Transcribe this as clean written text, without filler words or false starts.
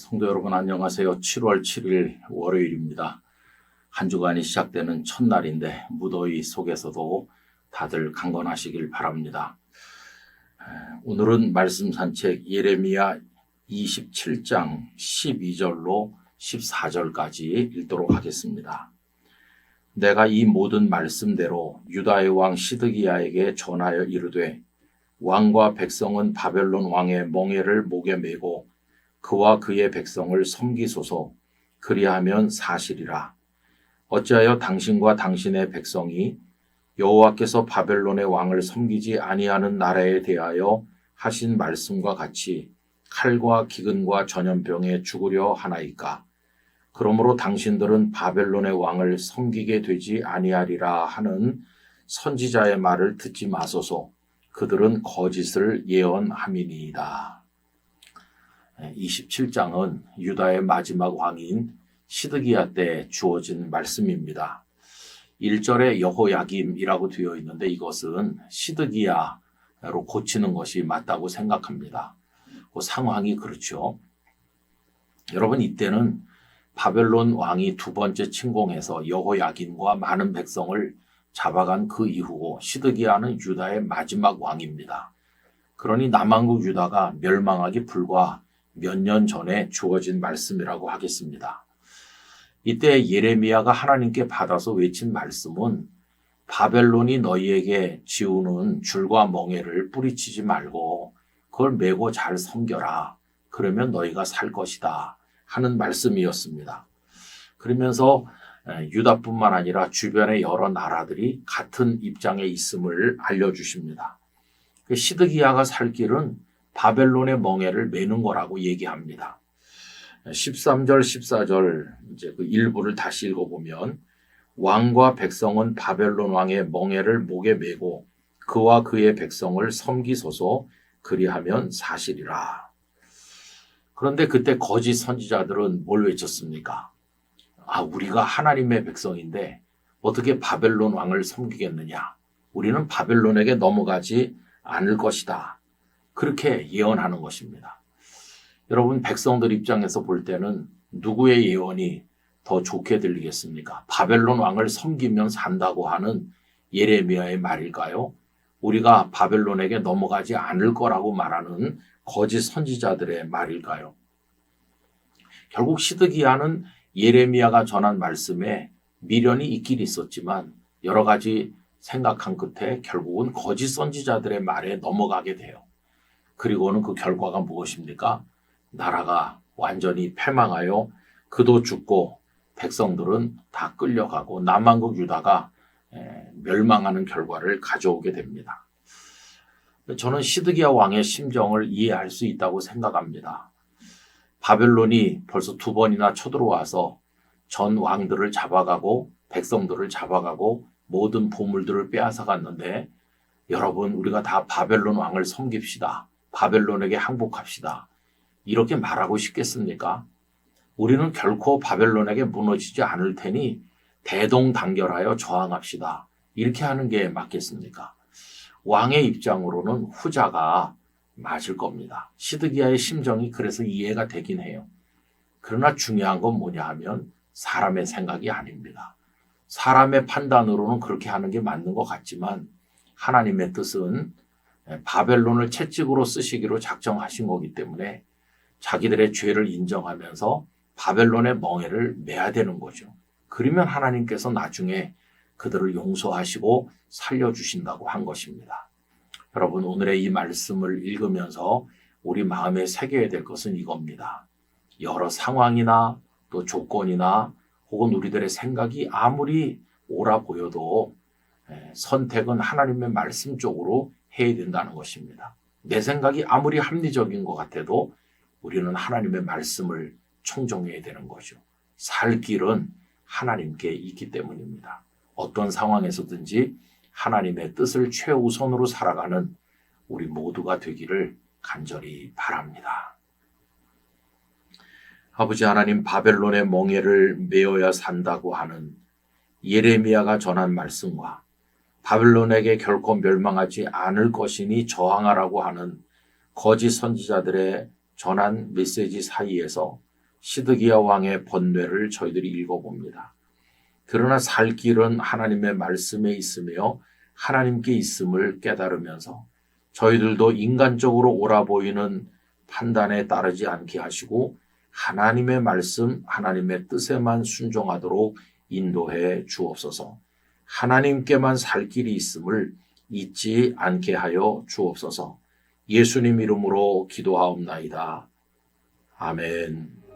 성도 여러분 안녕하세요. 7월 7일 월요일입니다. 한 주간이 시작되는 첫날인데 무더위 속에서도 다들 강건하시길 바랍니다. 오늘은 말씀 산책 예레미야 27장 12절로 14절까지 읽도록 하겠습니다. 내가 이 모든 말씀대로 유다의 왕 시드기야에게 전하여 이르되 왕과 백성은 바벨론 왕의 멍에를 목에 메고 그와 그의 백성을 섬기소서. 그리하면 사실이라. 어찌하여 당신과 당신의 백성이 여호와께서 바벨론의 왕을 섬기지 아니하는 나라에 대하여 하신 말씀과 같이 칼과 기근과 전염병에 죽으려 하나이까. 그러므로 당신들은 바벨론의 왕을 섬기게 되지 아니하리라 하는 선지자의 말을 듣지 마소서. 그들은 거짓을 예언함이니이다. 27장은 유다의 마지막 왕인 시드기야 때 주어진 말씀입니다. 1절에 여호야김이라고 되어 있는데 이것은 시드기야로 고치는 것이 맞다고 생각합니다. 그 상황이 그렇죠. 여러분 이때는 바벨론 왕이 두 번째 침공해서 여호야김과 많은 백성을 잡아간 그 이후고 시드기야는 유다의 마지막 왕입니다. 그러니 남왕국 유다가 멸망하기 불과 몇 년 전에 주어진 말씀이라고 하겠습니다. 이때 예레미야가 하나님께 받아서 외친 말씀은 바벨론이 너희에게 지우는 줄과 멍에를 뿌리치지 말고 그걸 메고 잘 섬겨라. 그러면 너희가 살 것이다 하는 말씀이었습니다. 그러면서 유다뿐만 아니라 주변의 여러 나라들이 같은 입장에 있음을 알려주십니다. 시드기야가 살 길은 바벨론의 멍에를 메는 거라고 얘기합니다. 13절, 14절 이제 그 일부를 다시 읽어보면 왕과 백성은 바벨론 왕의 멍에를 목에 메고 그와 그의 백성을 섬기소서. 그리하면 사실이라. 그런데 그때 거짓 선지자들은 뭘 외쳤습니까? 우리가 하나님의 백성인데 어떻게 바벨론 왕을 섬기겠느냐? 우리는 바벨론에게 넘어가지 않을 것이다. 그렇게 예언하는 것입니다. 여러분 백성들 입장에서 볼 때는 누구의 예언이 더 좋게 들리겠습니까? 바벨론 왕을 섬기면 산다고 하는 예레미야의 말일까요? 우리가 바벨론에게 넘어가지 않을 거라고 말하는 거짓 선지자들의 말일까요? 결국 시드기야는 예레미야가 전한 말씀에 미련이 있긴 있었지만 여러 가지 생각한 끝에 결국은 거짓 선지자들의 말에 넘어가게 돼요. 그리고는 그 결과가 무엇입니까? 나라가 완전히 패망하여 그도 죽고 백성들은 다 끌려가고 남왕국 유다가 멸망하는 결과를 가져오게 됩니다. 저는 시드기야 왕의 심정을 이해할 수 있다고 생각합니다. 바벨론이 벌써 두 번이나 쳐들어와서 전 왕들을 잡아가고 백성들을 잡아가고 모든 보물들을 빼앗아갔는데 여러분 우리가 다 바벨론 왕을 섬깁시다. 바벨론에게 항복합시다. 이렇게 말하고 싶겠습니까? 우리는 결코 바벨론에게 무너지지 않을 테니 대동단결하여 저항합시다. 이렇게 하는 게 맞겠습니까? 왕의 입장으로는 후자가 맞을 겁니다. 시드기야의 심정이 그래서 이해가 되긴 해요. 그러나 중요한 건 뭐냐 하면 사람의 생각이 아닙니다. 사람의 판단으로는 그렇게 하는 게 맞는 것 같지만 하나님의 뜻은 바벨론을 채찍으로 쓰시기로 작정하신 거기 때문에 자기들의 죄를 인정하면서 바벨론의 멍에를 메야 되는 거죠. 그러면 하나님께서 나중에 그들을 용서하시고 살려주신다고 한 것입니다. 여러분 오늘의 이 말씀을 읽으면서 우리 마음에 새겨야 될 것은 이겁니다. 여러 상황이나 또 조건이나 혹은 우리들의 생각이 아무리 옳아 보여도 선택은 하나님의 말씀 쪽으로 해야 된다는 것입니다. 내 생각이 아무리 합리적인 것 같아도 우리는 하나님의 말씀을 청종해야 되는 거죠. 살 길은 하나님께 있기 때문입니다. 어떤 상황에서든지 하나님의 뜻을 최우선으로 살아가는 우리 모두가 되기를 간절히 바랍니다. 아버지 하나님, 바벨론의 멍에를 메어야 산다고 하는 예레미야가 전한 말씀과 바벨론에게 결코 멸망하지 않을 것이니 저항하라고 하는 거짓 선지자들의 전한 메시지 사이에서 시드기야 왕의 번뇌를 저희들이 읽어봅니다. 그러나 살 길은 하나님의 말씀에 있으며 하나님께 있음을 깨달으면서 저희들도 인간적으로 옳아 보이는 판단에 따르지 않게 하시고 하나님의 말씀, 하나님의 뜻에만 순종하도록 인도해 주옵소서. 하나님께만 살 길이 있음을 잊지 않게 하여 주옵소서. 예수님 이름으로 기도하옵나이다. 아멘.